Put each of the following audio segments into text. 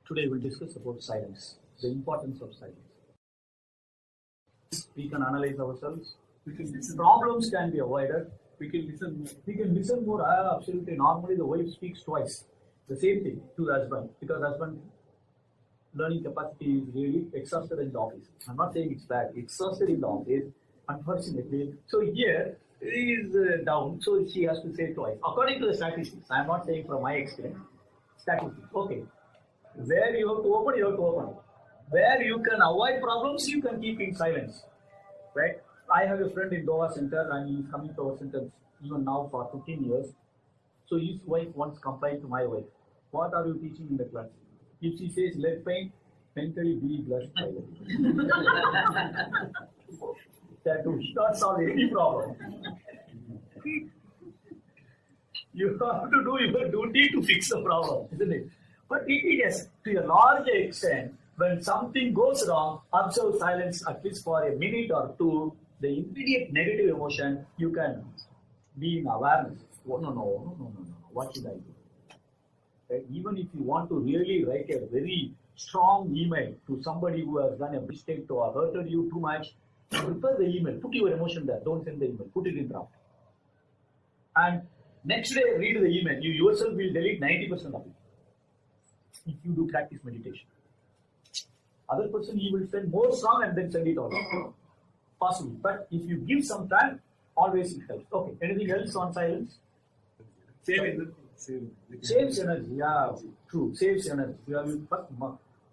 Today we'll discuss about silence, the importance of silence. We can analyze ourselves. We can listen. Problems can be avoided. We can listen more. We can listen more. Absolutely. Normally the wife speaks twice. The same thing to the husband, because husband learning capacity is really exhausted in the office. I'm not saying it's bad. Exhausted in the office, unfortunately. So here he is down, so she has to say twice. According to the statistics, I'm not saying from my experience. Statistics. Okay. Where you have to open, you have to open. Where you can avoid problems, you can keep in silence. Right? I have a friend in Goa Center and he is coming to our center even now for 15 years. So his wife once complained to my wife, what are you teaching in the class? If she says leg pain, mentally be blush silent. That will not solve any problem. You have to do your duty to fix the problem, isn't it? But it is, to a large extent, when something goes wrong, observe silence at least for a minute or two. The immediate negative emotion, you can be in awareness. Oh, no. What should I do? Right? Even if you want to really write a very strong email to somebody who has done a mistake or hurted you too much, prepare the email. Put your emotion there. Don't send the email. Put it in draft. And next day, read the email. You yourself will delete 90% of it. If you do practice meditation. Other person, he will send more strong and then send it all. Possible. But if you give some time, always it helps. Okay. Anything else on silence? Saves energy. Yeah, true. Saves energy.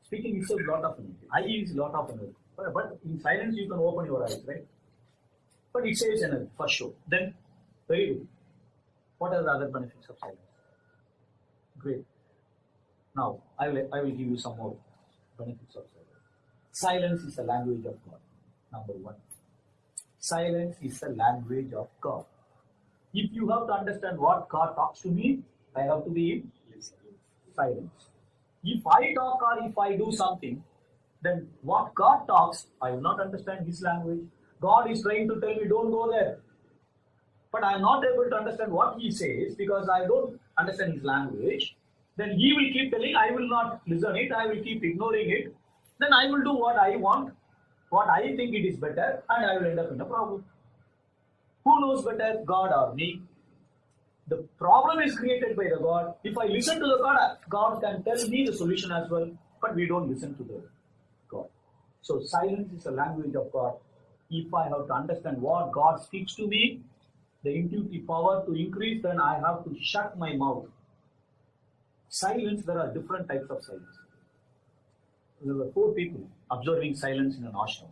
Speaking is a lot of energy. I use a lot of energy. But in silence, you can open your eyes, right? But it saves energy, for sure. Then, very good. What are the other benefits of silence? Great. Now, I will give you some more benefits of silence. Silence is the language of God. Number one. Silence is the language of God. If you have to understand what God talks to me, I have to be in silence. If I talk or if I do something, then what God talks, I will not understand His language. God is trying to tell me, don't go there. But I am not able to understand what He says because I don't understand His language. Then He will keep telling, I will not listen it, I will keep ignoring it. Then I will do what I want, what I think it is better, and I will end up in a problem. Who knows better, God or me? The problem is created by the God. If I listen to the God, God can tell me the solution as well, but we don't listen to the God. So silence is a language of God. If I have to understand what God speaks to me, the intuitive power to increase, then I have to shut my mouth. Silence, there are different types of silence. There were 4 people observing silence in an ashram.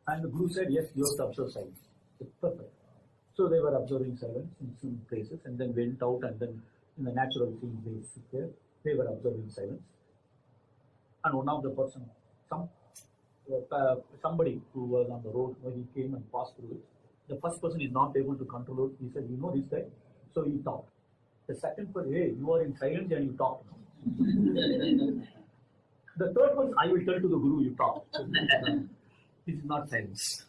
And the Guru said, yes, you have to observe silence. It's perfect. So they were observing silence in some places and then went out and then in the natural scenes they sit there. They were observing silence. And one of the person, somebody who was on the road, when he came and passed through it, the first person is not able to control it. He said, you know this guy? So he talked. The second person, hey, you are in silence and you talk. The third person, I will tell to the Guru, you talk. This is not silence.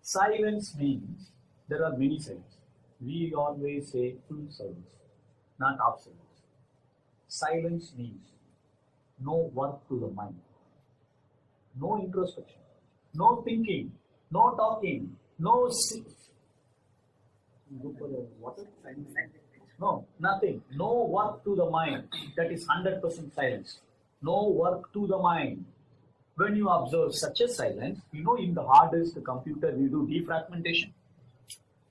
Silence means there are many silences. We always say full silence, not half silence. Silence means no work to the mind, no introspection, no thinking, no talking, no no, nothing, no work to the mind. That is 100% silence. No work to the mind. When you observe such a silence, you know in the hard disk, the computer, we do defragmentation.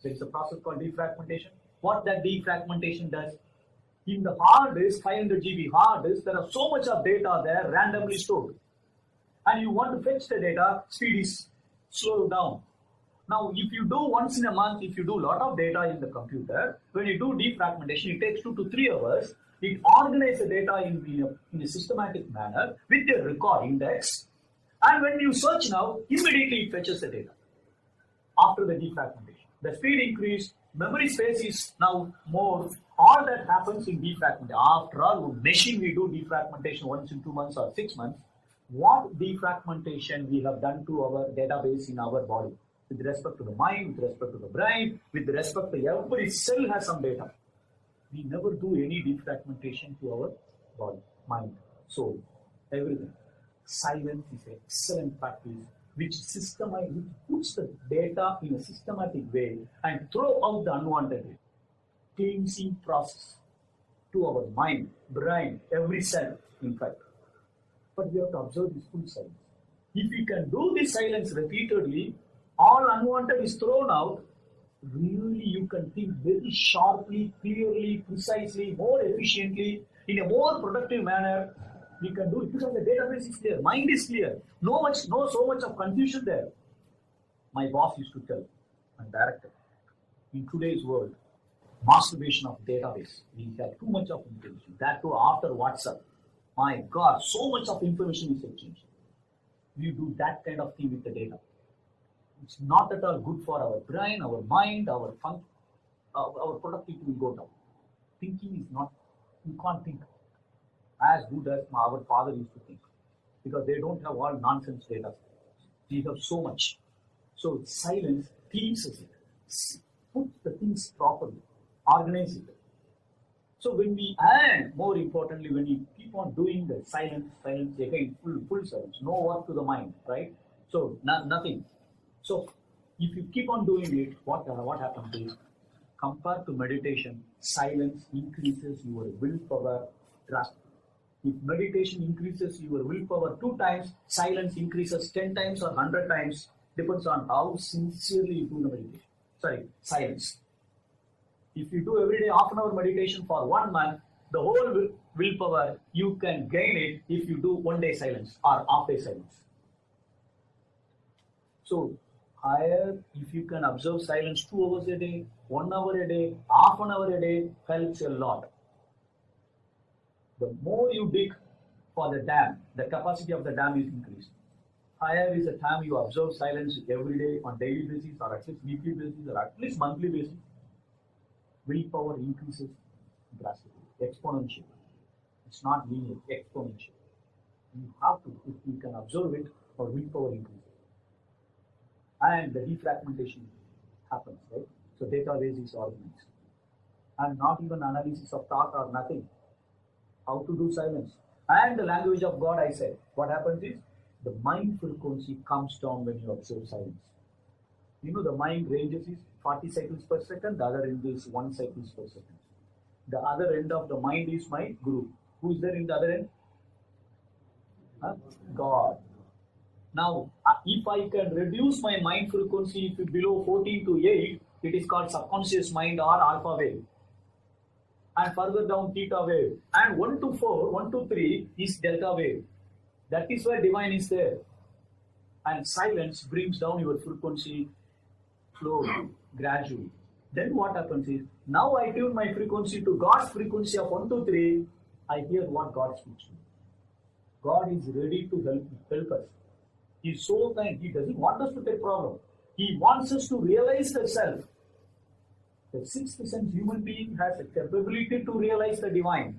There is a process called defragmentation. What that defragmentation does, in the hard disk, 500 GB hard disk, there are so much of data there randomly stored. And you want to fetch the data, speed is slowed down. Now, if you do once in a month, if you do a lot of data in the computer, when you do defragmentation, it takes 2 to 3 hours. It organizes the data in a systematic manner with a record index. And when you search now, immediately it fetches the data after the defragmentation. The speed increased, memory space is now more. All that happens in defragmentation. After all, machine we do defragmentation once in 2 months or 6 months. What defragmentation we have done to our database in our body? With respect to the mind, with respect to the brain, with respect to every cell has some data. We never do any defragmentation to our body. mind, soul, everything. Silence is an excellent practice which puts the data in a systematic way and throw out the unwanted way. Cleansing process to our mind, brain, every cell, in fact. But we have to observe this full silence. If we can do this silence repeatedly, all unwanted is thrown out, really you can think very sharply, clearly, precisely, more efficiently, in a more productive manner. We can do it because the database is clear, mind is clear, no so much of confusion there. My boss used to tell, my director, in today's world, masturbation of database, we have too much of information. That too after WhatsApp. My God, so much of information is exchanged. We do that kind of thing with the data. It's not at all good for our brain, our mind, our productivity will go down. Thinking is not, you can't think as good as our father used to think because they don't have all nonsense data. We have so much. So silence cleanses it, puts the things properly, organize it. So when we, and more importantly, when we keep on doing the silence again, full silence, no work to the mind, right? So nothing. So if you keep on doing it, what happens is, compared to meditation, silence increases your willpower drastically. If meditation increases your willpower 2 times, silence increases 10 times or 100 times, depends on how sincerely you do the meditation. Silence. If you do every day half an hour meditation for 1 month, the whole willpower, you can gain it if you do 1 day silence or half day silence. So higher, if you can observe silence 2 hours a day, 1 hour a day, half an hour a day, helps a lot. The more you dig for the dam, the capacity of the dam is increased. Higher is the time you observe silence every day on daily basis or at least weekly basis or at least monthly basis. Willpower increases drastically, exponentially. It's not linear, exponential. You have to, if you can observe it, or willpower increases. And the defragmentation happens, right? So database is organized. And not even analysis of thought or nothing. How to do silence. And the language of God, I said. What happens is, the mind frequency comes down when you observe silence. You know, the mind ranges is 40 cycles per second, the other end is 1 cycles per second. The other end of the mind is my guru. Who is there in the other end? God. Now, if I can reduce my mind frequency to below 14 to 8, it is called subconscious mind or alpha wave. And further down, theta wave. And 1 to 4, 1 to 3 is delta wave. That is why divine is there. And silence brings down your frequency slowly, gradually. Then what happens is, now I tune my frequency to God's frequency of 1 to 3, I hear what God speaks to me. God is ready to help us. He is so kind. He doesn't want us to take problem. He wants us to realize the self. The 6th sense human being has a capability to realize the divine.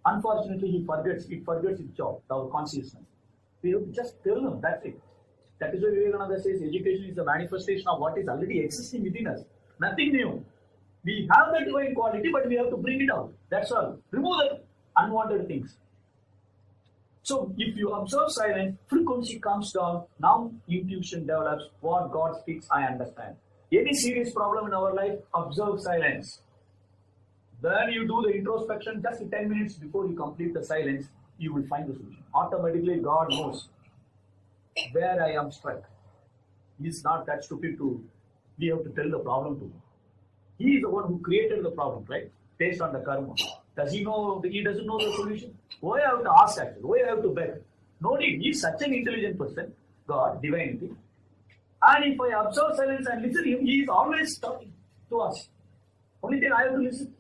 Unfortunately, it forgets its job, our consciousness. We have to just tell them, that's it. That is why Vivekananda says education is the manifestation of what is already existing within us. Nothing new. We have the divine quality, but we have to bring it out. That's all. Remove the unwanted things. So if you observe silence, frequency comes down. Now intuition develops. What God speaks, I understand. Any serious problem in our life, observe silence. Then you do the introspection just 10 minutes before you complete the silence, you will find the solution. Automatically God knows where I am stuck. He is not that stupid we have to tell the problem to him. He is the one who created the problem, right? Based on the karma. Does he know? He doesn't know the solution. Why I have to ask actually? Why I have to beg? No need. He is such an intelligent person, God, divinity. And if I observe silence and listen to him, he is always talking to us. Only thing I have to listen.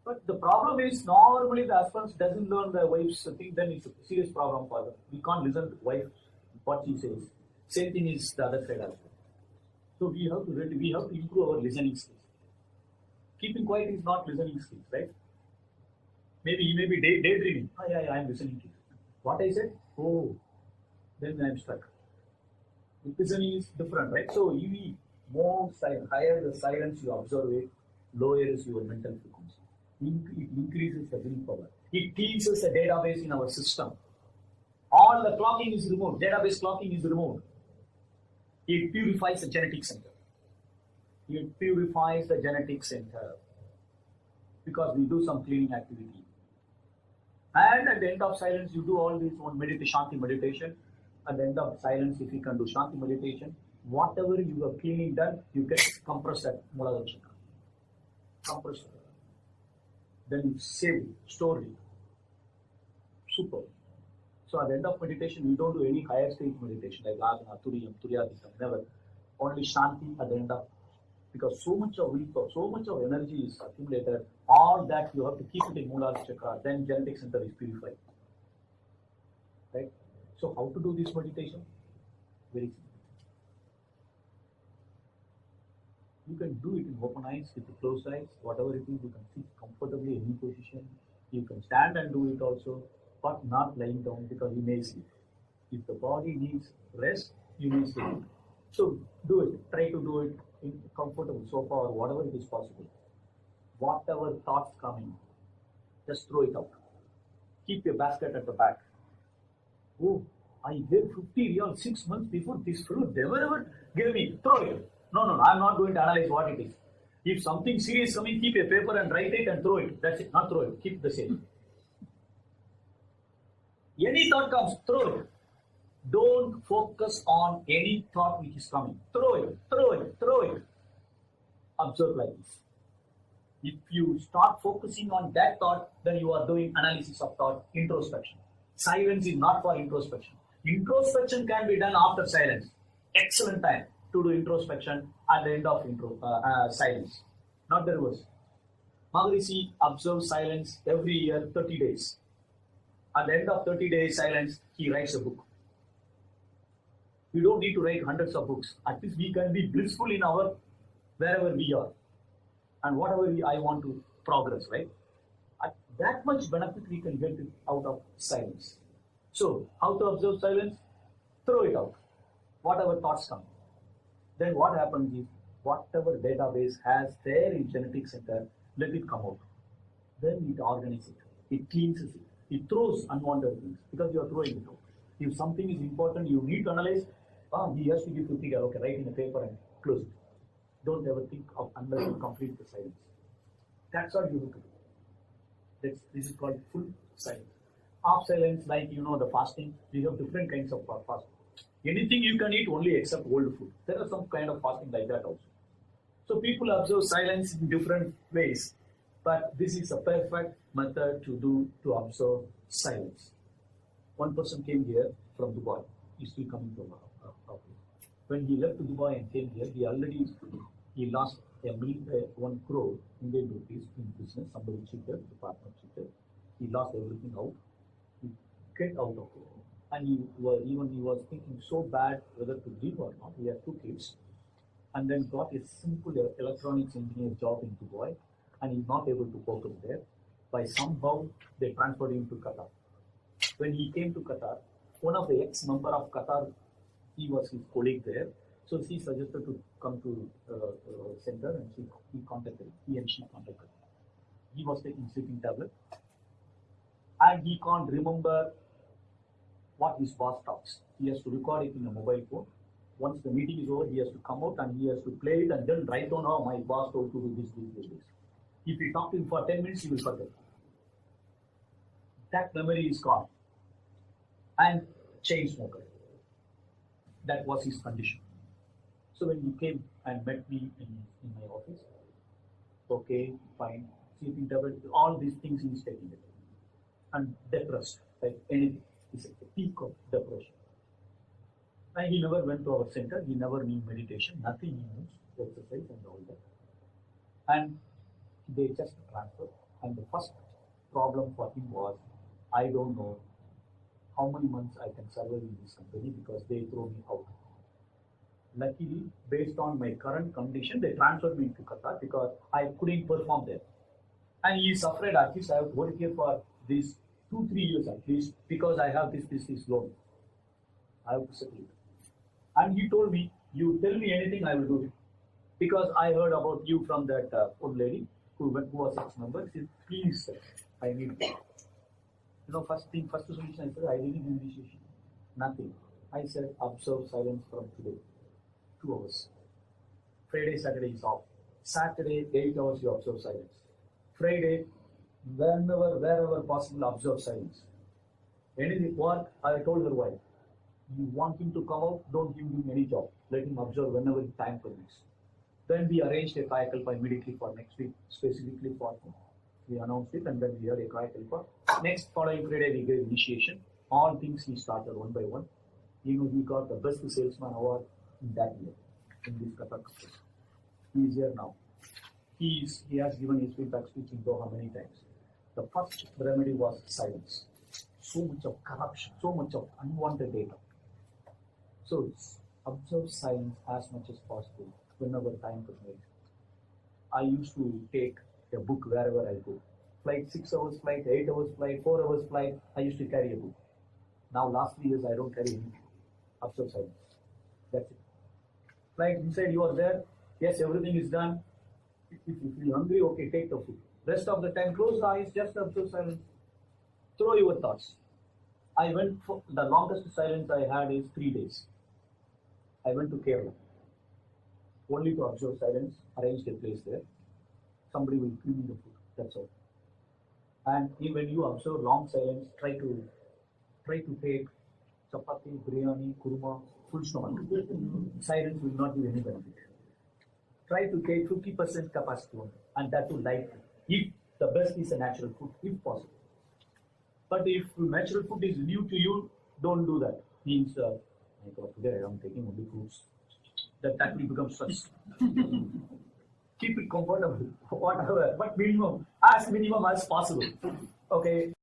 But the problem is, normally the husband doesn't learn the wife's thing, then it's a serious problem for them. We can't listen to wife, what she says. Same thing is the other side as well. So we have to improve our listening skills. Keeping quiet is not listening skills, right? Maybe he may be daydreaming. I am listening to you. What I said? Oh, then I am stuck. Listening is different, right? So you need more silence. Higher the silence you observe it, lower is your mental frequency. It increases the willpower. It cleanses the database in our system. All the clocking is removed. Database clocking is removed. It purifies the genetic center. It purifies the genetic center because we do some cleaning activity. And at the end of silence, you do all this one Shanti meditation. At the end of silence, if you can do Shanti meditation, whatever you have cleaning done, you get compressed at Muladhara Chakra. Compressed. Then you save it, store it. Super. So at the end of meditation, we don't do any higher stage meditation like Agna, Turiyam, Turyadikam, never. Only Shanti at the end of, because so much of willpower, so much of energy is accumulated, all that you have to keep it in Muladhara Chakra, then genetic center is purified. Right? So how to do this meditation? Very simple. You can do it in open eyes, with the closed eyes, whatever it is, you can sit comfortably in any position. You can stand and do it also, but not lying down because you may sleep. If the body needs rest, you may sleep. So do it. Try to do it in comfortable sofa or whatever it is possible. Whatever thoughts coming, just throw it out. Keep your basket at the back. Oh, I gave 50 riyal 6 months before this fruit. They never gave me. Throw it. No, I'm not going to analyze what it is. If something serious coming, keep a paper and write it and throw it. That's it. Not throw it. Keep the same. Any thought comes, throw it. Don't focus on any thought which is coming. Throw it. Observe like this. If you start focusing on that thought, then you are doing analysis of thought, introspection. Silence is not for introspection. Introspection can be done after silence. Excellent time to do introspection at the end of silence. Not the reverse. Maharishi observes silence every year, 30 days. At the end of 30 days silence, he writes a book. We don't need to write hundreds of books. At least we can be blissful in our wherever we are. And whatever I want to progress, right? At that much benefit we can get out of silence. So, how to observe silence? Throw it out. Whatever thoughts come. Then what happens is, whatever database has there in genetic center, let it come out. Then it organizes it. It cleanses it. It throws unwanted things because you are throwing it out. If something is important, you need to analyze. He has to give 50. Okay, write in a paper and close it. Don't ever think of unless you complete the silence. That's all you have to do. This is called full silence. Half silence, like the fasting, we have different kinds of fasting. Anything you can eat only except old food. There are some kind of fasting like that also. So people observe silence in different ways, but this is a perfect method to observe silence. One person came here from Dubai. He's still coming from Africa. When he left Dubai and came here, he lost 1 crore Indian rupees in business. Somebody cheated, the partner cheated. He lost everything out. He get out of it. And he was thinking so bad whether to leave or not. He had 2 kids. And then got a simple electronics engineer job in Dubai. And he's not able to focus there. By somehow, they transferred him to Qatar. When he came to Qatar, one of the ex-member of Qatar, he was his colleague there. So he suggested to come to center and he and she contacted him. He was taking sleeping tablet and he can't remember what his boss talks. He has to record it in a mobile phone. Once the meeting is over, he has to come out and he has to play it and then write down how my boss told to do this. If you talk to him for 10 minutes, he will forget. That memory is gone. And chain smoker. That was his condition. So when he came and met me in my office, okay, fine, sleeping tablet, all these things he's taking it. And depressed, like anything. It's at the peak of depression. And he never went to our center, he never knew meditation, nothing he knows, exercise and all that. And they just transferred. And the first problem for him was, I don't know how many months I can survive in this company because they throw me out. Luckily, based on my current condition, they transferred me to Qatar because I couldn't perform there. And he is afraid at least I have to work here for these 2-3 years at least because I have this loan. I have to settle it. And he told me, you tell me anything, I will do it. Because I heard about you from that old lady who was ex-member, said, please sir, I need that. First solution I said, I didn't do initiation. Nothing. I said, observe silence from today. 2 hours. Friday, Saturday is off. Saturday, 8 hours you observe silence. Friday, wherever possible, observe silence. Anything work, I told her why. You want him to come out, don't give him any job. Let him observe whenever time permits. Then we arranged a Kayakalpa immediately for next week, specifically for him. We announced it and then we had a Kayakalpa. Next following Friday, we gave initiation. All things he started one by one. He got the best salesman award in that year, in this Qatar. He is here now. He has given his feedback speech in Doha many times. The first remedy was silence. So much of corruption, so much of unwanted data. So observe silence as much as possible whenever time permits. I used to take a book wherever I go. Flight 6 hours flight, 8 hours flight, 4 hours flight, I used to carry a book. Now last 3 years I don't carry anything. Observe silence. That's it. Flight inside you are there. Yes, everything is done. If you feel hungry, okay, take the food. Rest of the time, close the eyes, just observe silence. Throw your thoughts. I went for the longest silence I had is 3 days. I went to Kerala. Only to observe silence, arranged a place there. Somebody will give me the food. That's all. And when you observe long silence, try to take chapati, biryani, kurma, full stomach. Silence will not give any benefit. Try to take 50% capacity only, and that will light. If the best is a natural food, if possible. But if natural food is new to you, don't do that. Means, today I am taking only fruits. That will become stress. Keep it comfortable, whatever, but minimum as possible. Okay.